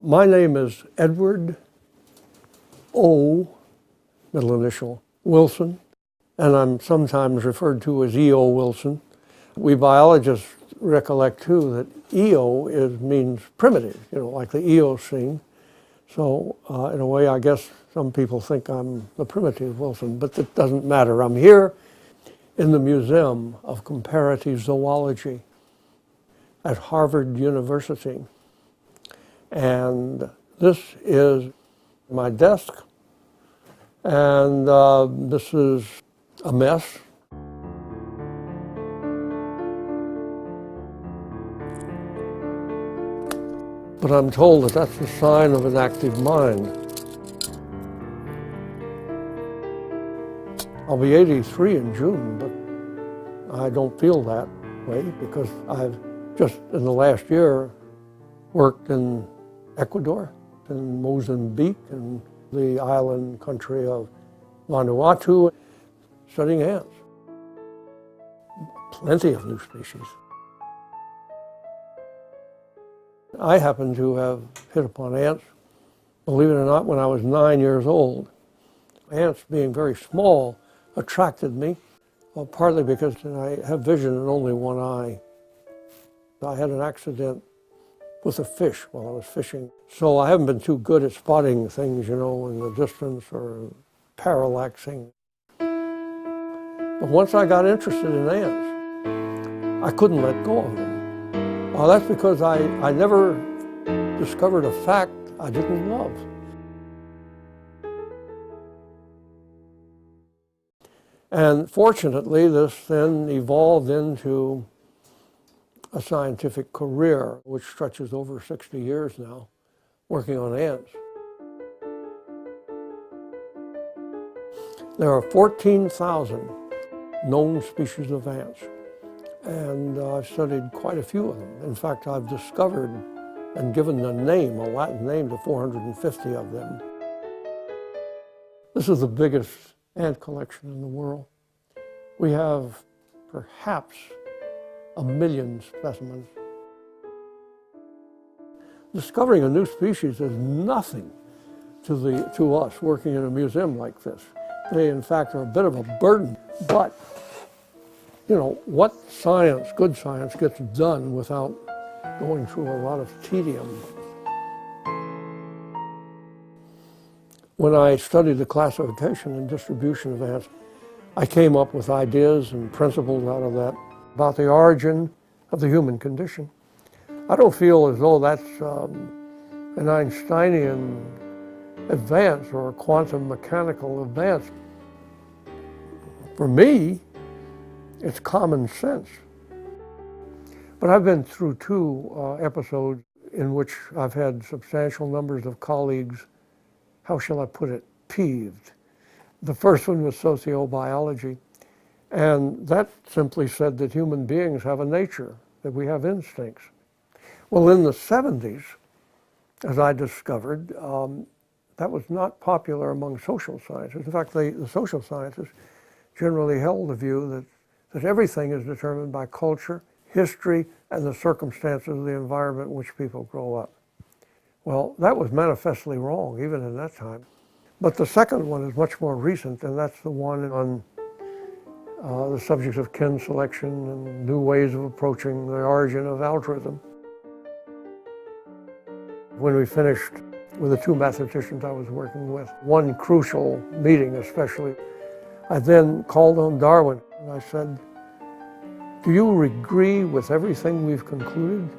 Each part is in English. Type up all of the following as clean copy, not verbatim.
My name is Edward O., middle initial, Wilson, and I'm sometimes referred to as E.O. Wilson. We biologists recollect too that E.O. means primitive, like the Eocene. So in a way, I guess some people think I'm the primitive Wilson, but that doesn't matter. I'm here in the Museum of Comparative Zoology at Harvard University. And this is my desk, and this is a mess. But I'm told that that's a sign of an active mind. I'll be 83 in June, but I don't feel that way because I've just in the last year worked in Ecuador, in Mozambique, and the island country of Vanuatu, studying ants. Plenty of new species. I happen to have hit upon ants, believe it or not, when I was 9 years old. Ants, being very small, attracted me, partly because I have vision in only one eye. I had an accident with a fish while I was fishing. So I haven't been too good at spotting things, in the distance or parallaxing. But once I got interested in ants, I couldn't let go of them. Well, that's because I never discovered a fact I didn't love. And fortunately, this then evolved into a scientific career, which stretches over 60 years now, working on ants. There are 14,000 known species of ants, and I've studied quite a few of them. In fact, I've discovered and given a name, a Latin name, to 450 of them. This is the biggest ant collection in the world. We have perhaps 1 million specimens. Discovering a new species is nothing to us working in a museum like this. They, in fact, are a bit of a burden. But, what science, good science, gets done without going through a lot of tedium? When I studied the classification and distribution of ants, I came up with ideas and principles out of that about the origin of the human condition. I don't feel as though that's an Einsteinian advance or a quantum mechanical advance. For me, it's common sense. But I've been through two episodes in which I've had substantial numbers of colleagues, how shall I put it, peeved. The first one was sociobiology. And that simply said that human beings have a nature, that we have instincts. Well, in the 70s, as I discovered, that was not popular among social scientists. In fact, the social scientists generally held the view that everything is determined by culture, history, and the circumstances of the environment in which people grow up. Well, that was manifestly wrong, even in that time. But the second one is much more recent, and that's the one on the subjects of kin selection and new ways of approaching the origin of altruism. When we finished with the two mathematicians I was working with, one crucial meeting especially, I then called on Darwin and I said, "Do you agree with everything we've concluded?"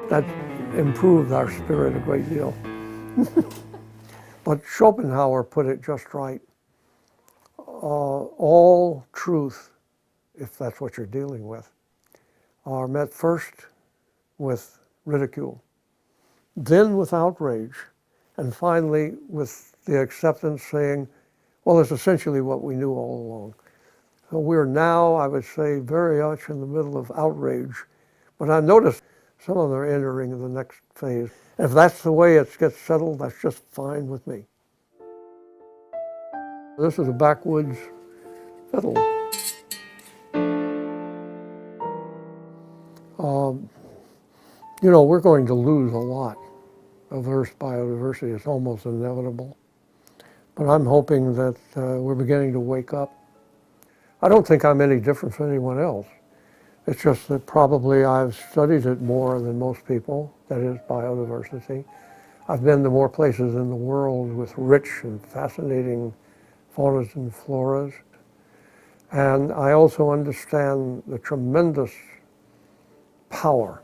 That improved our spirit a great deal. But Schopenhauer put it just right. All truth, if that's what you're dealing with, are met first with ridicule, then with outrage, and finally with the acceptance saying, well, it's essentially what we knew all along. So we're now, I would say, very much in the middle of outrage. But I noticed some of them are entering the next phase. If that's the way it gets settled, that's just fine with me. This is a backwoods fiddle. You know, we're going to lose a lot of Earth's biodiversity. It's almost inevitable. But I'm hoping that we're beginning to wake up. I don't think I'm any different from anyone else. It's just that probably I've studied it more than most people, that is biodiversity. I've been to more places in the world with rich and fascinating faunas and floras. And I also understand the tremendous power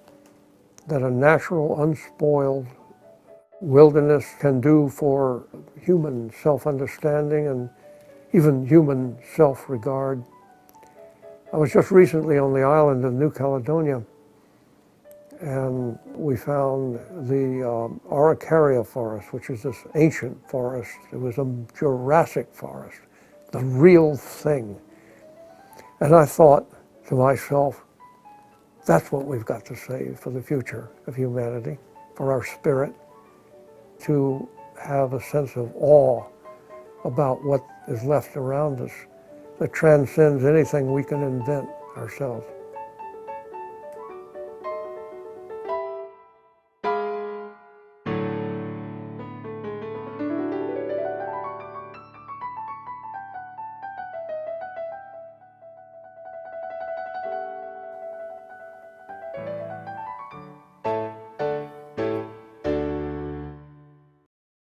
that a natural, unspoiled wilderness can do for human self-understanding and even human self-regard. I was just recently on the island of New Caledonia, and we found the Araucaria forest, which is this ancient forest. It was a Jurassic forest, the real thing. And I thought to myself, that's what we've got to save for the future of humanity, for our spirit, to have a sense of awe about what is left around us that transcends anything we can invent ourselves.